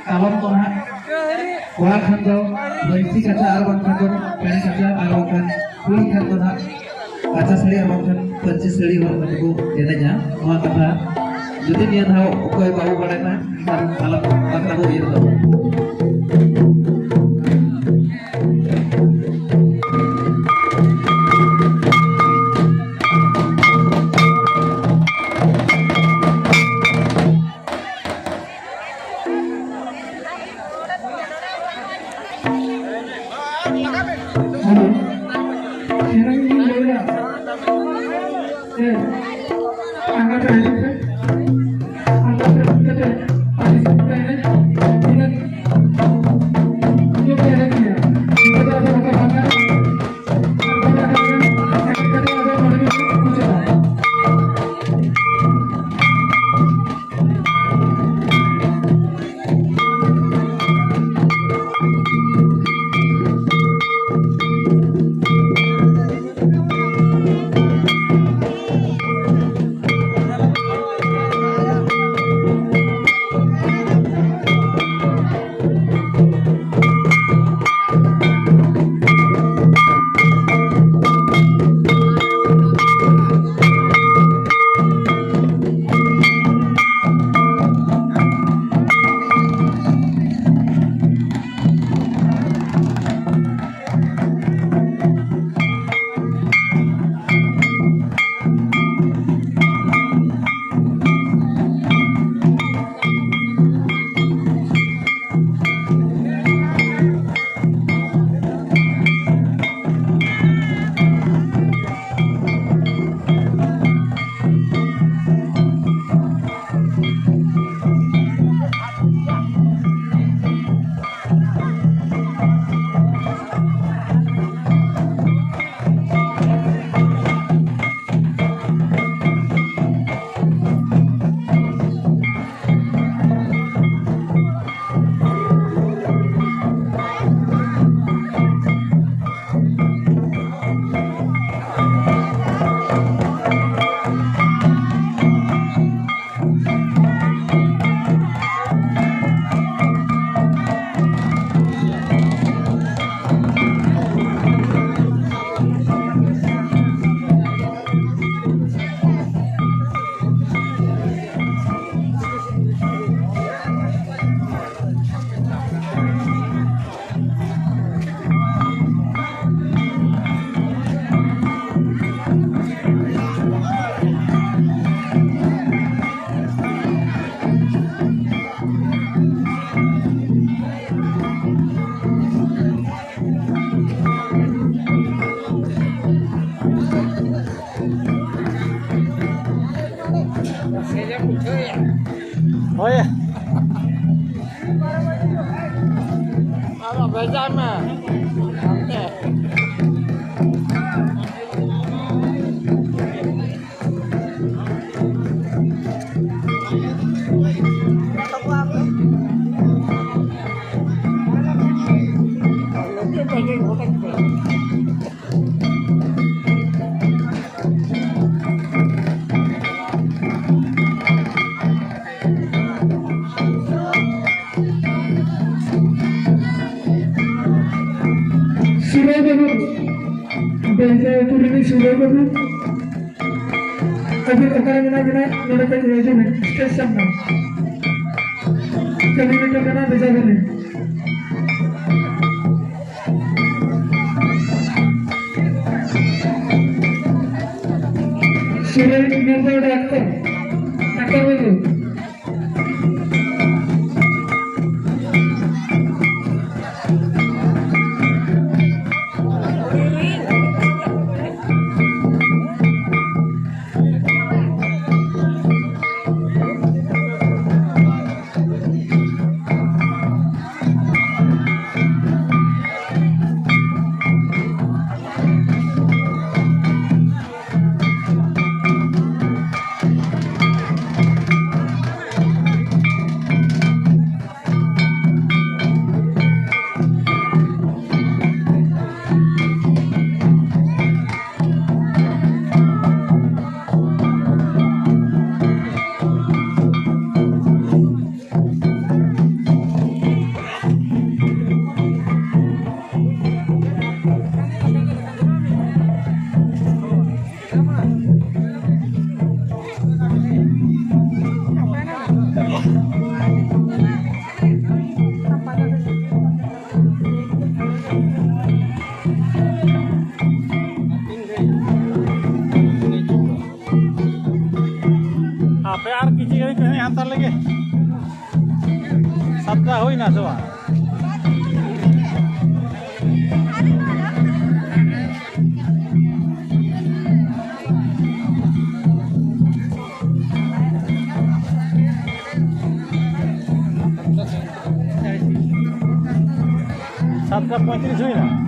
kalom tuh nak wala kanjo benci kaca arban kanjo pengen kaca arban kulit kanjo nak kaca seli arban kan benci seli arban kanjo dedanya mau kata jadi dia tahu kue bau badana dan alam tahu itu Oh ya. Kalau baca mah. Oke. sudah baru tapi akan benar-benar mereka diajar stress sama kami mereka kena bezakan sudah member udah aktor itu Apa ar kici kali kene antar lagi. Sabda hoi na soa. Sabda 35 hoi na.